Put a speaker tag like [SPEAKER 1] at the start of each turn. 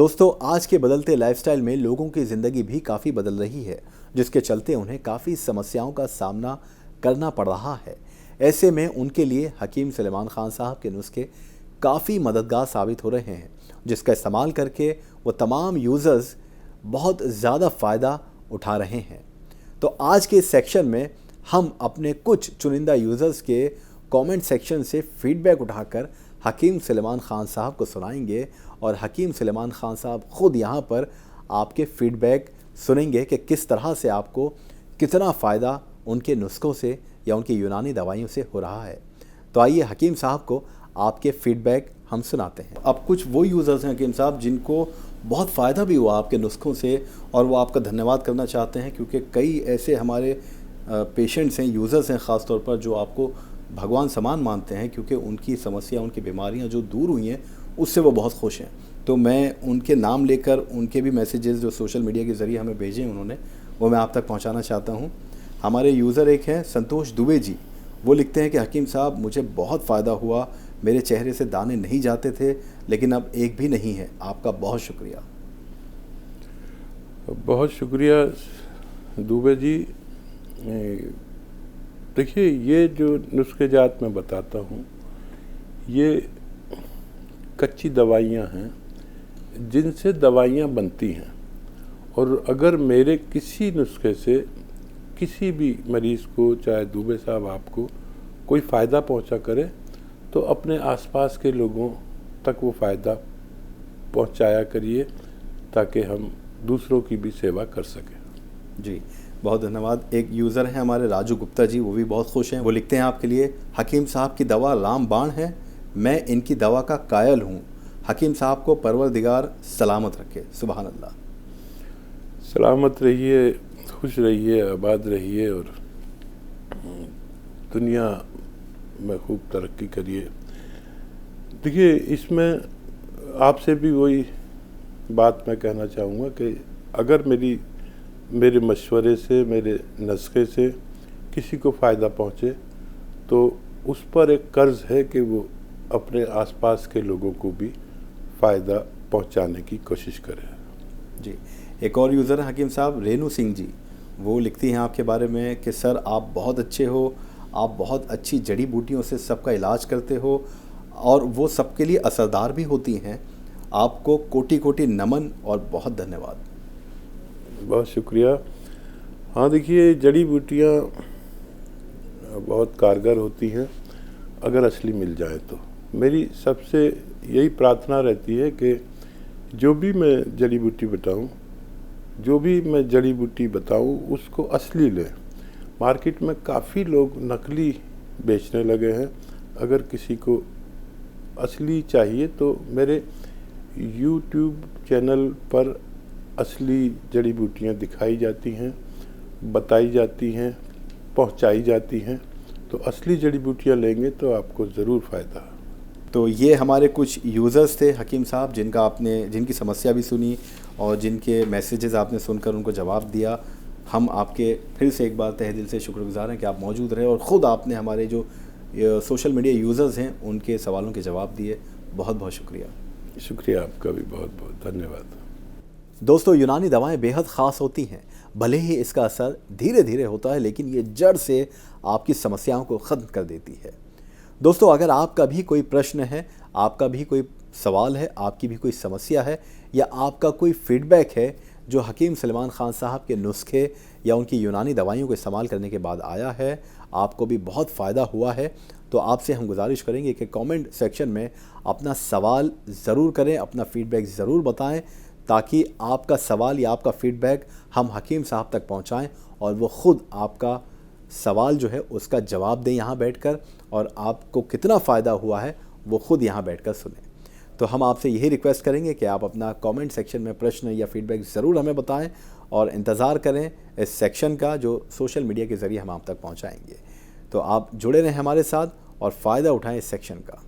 [SPEAKER 1] दोस्तों, आज के बदलते लाइफस्टाइल में लोगों की ज़िंदगी भी काफ़ी बदल रही है, जिसके चलते उन्हें काफ़ी समस्याओं का सामना करना पड़ रहा है। ऐसे में उनके लिए हकीम सलेमान ख़ान साहब के नुस्खे काफ़ी मददगार साबित हो रहे हैं, जिसका इस्तेमाल करके वो तमाम यूज़र्स बहुत ज़्यादा फ़ायदा उठा रहे हैं। तो आज के इस सेक्शन में हम अपने कुछ चुनिंदा यूज़र्स के कमेंट सेक्शन से फीडबैक उठाकर हकीम सलेमान ख़ान साहब को सुनाएंगे और हकीम सलेमान ख़ान साहब ख़ुद यहाँ पर आपके फीडबैक सुनेंगे कि किस तरह से आपको कितना फ़ायदा उनके नुस्खों से या उनकी यूनानी दवाइयों से हो रहा है। तो आइए हकीम साहब को आपके फीडबैक हम सुनाते हैं। अब कुछ वो यूज़र्स हैं हकीम साहब जिनको बहुत फ़ायदा भी हुआ आपके नुस्खों से और वो आपका धन्यवाद करना चाहते हैं, क्योंकि कई ऐसे हमारे पेशेंट्स हैं, यूज़र्स हैं ख़ास तौर पर, जो आपको भगवान समान मानते हैं, क्योंकि उनकी समस्या, उनकी बीमारियां जो दूर हुई हैं उससे वो बहुत खुश हैं। तो मैं उनके नाम लेकर उनके भी मैसेजेस जो सोशल मीडिया के ज़रिए हमें भेजे उन्होंने, वो मैं आप तक पहुंचाना चाहता हूं। हमारे यूज़र एक हैं संतोष दुबे जी। वो लिखते हैं कि हकीम साहब, मुझे बहुत फ़ायदा हुआ, मेरे चेहरे से दाने नहीं जाते थे लेकिन अब एक भी नहीं है। आपका बहुत शुक्रिया।
[SPEAKER 2] बहुत शुक्रिया दुबे जी। देखिए, ये जो नुस्खे जात मैं बताता हूँ, ये कच्ची दवाइयाँ हैं जिनसे दवाइयाँ बनती हैं, और अगर मेरे किसी नुस्खे से किसी भी मरीज़ को, चाहे दुबे साहब आपको, कोई फ़ायदा पहुँचा करे तो अपने आसपास के लोगों तक वो फ़ायदा पहुँचाया करिए, ताकि हम दूसरों की भी सेवा कर सकें।
[SPEAKER 1] जी, बहुत धन्यवाद। एक यूज़र हैं हमारे राजू गुप्ता जी, वो भी बहुत खुश हैं। वो लिखते हैं आपके लिए, हकीम साहब की दवा रामबाण है, मैं इनकी दवा का कायल हूँ। हकीम साहब को परवरदिगार सलामत रखे। सुभान अल्लाह।
[SPEAKER 2] सलामत रहिए, खुश रहिए, आबाद रहिए और दुनिया में खूब तरक्की करिए। देखिए, इसमें आपसे भी वही बात मैं कहना चाहूँगा कि अगर मेरे मशवरे से, मेरे नुस्खे से किसी को फ़ायदा पहुँचे तो उस पर एक कर्ज़ है कि वो अपने आसपास के लोगों को भी फ़ायदा पहुँचाने की कोशिश करें।
[SPEAKER 1] जी, एक और यूज़र हैं हकीम साहब, रेनू सिंह जी। वो लिखती हैं आपके बारे में कि सर, आप बहुत अच्छे हो, आप बहुत अच्छी जड़ी बूटियों से सबका इलाज करते हो और वो सबके लिए असरदार भी होती हैं। आपको कोटि कोटि नमन और बहुत धन्यवाद।
[SPEAKER 2] बहुत शुक्रिया। हाँ, देखिए, जड़ी बूटियाँ बहुत कारगर होती हैं अगर असली मिल जाए तो। मेरी सबसे यही प्रार्थना रहती है कि जो भी मैं जड़ी बूटी बताऊँ उसको असली लें। मार्केट में काफ़ी लोग नकली बेचने लगे हैं। अगर किसी को असली चाहिए तो मेरे YouTube चैनल पर असली जड़ी बूटियाँ दिखाई जाती हैं, बताई जाती हैं, पहुंचाई जाती हैं। तो असली जड़ी बूटियाँ लेंगे तो आपको ज़रूर फ़ायदा।
[SPEAKER 1] तो ये हमारे कुछ यूज़र्स थे हकीम साहब, जिनकी समस्या भी सुनी और जिनके मैसेजेस आपने सुनकर उनको जवाब दिया। हम आपके फिर से एक बार तहे दिल से शुक्रगुजार हैं कि आप मौजूद रहे और ख़ुद आपने हमारे जो सोशल मीडिया यूज़र्स हैं उनके सवालों के जवाब दिए। बहुत बहुत शुक्रिया।
[SPEAKER 2] शुक्रिया आपका भी, बहुत बहुत धन्यवाद।
[SPEAKER 1] दोस्तों, यूनानी दवाएं बेहद ख़ास होती हैं। भले ही इसका असर धीरे धीरे होता है, लेकिन ये जड़ से आपकी समस्याओं को ख़त्म कर देती है। दोस्तों, अगर आपका भी कोई प्रश्न है, आपका भी कोई सवाल है, आपकी भी कोई समस्या है, या आपका कोई फीडबैक है जो हकीम सलेमान ख़ान साहब के नुस्खे या उनकी यूनानी दवाइयों को इस्तेमाल करने के बाद आया है, आपको भी बहुत फ़ायदा हुआ है, तो आपसे हम गुजारिश करेंगे कि कमेंट सेक्शन में अपना सवाल ज़रूर करें, अपना फ़ीडबैक ज़रूर बताएं, ताकि आपका सवाल या आपका फ़ीडबैक हम हकीम साहब तक पहुंचाएं और वो ख़ुद आपका सवाल जो है उसका जवाब दें यहाँ बैठकर, और आपको कितना फ़ायदा हुआ है वो ख़ुद यहाँ बैठकर सुनें। तो हम आपसे यही रिक्वेस्ट करेंगे कि आप अपना कमेंट सेक्शन में प्रश्न या फीडबैक ज़रूर हमें बताएं और इंतज़ार करें इस सेक्शन का जो सोशल मीडिया के ज़रिए हम आप तक पहुँचाएँगे। तो आप जुड़े रहें हमारे साथ और फ़ायदा उठाएँ इस सेक्शन का।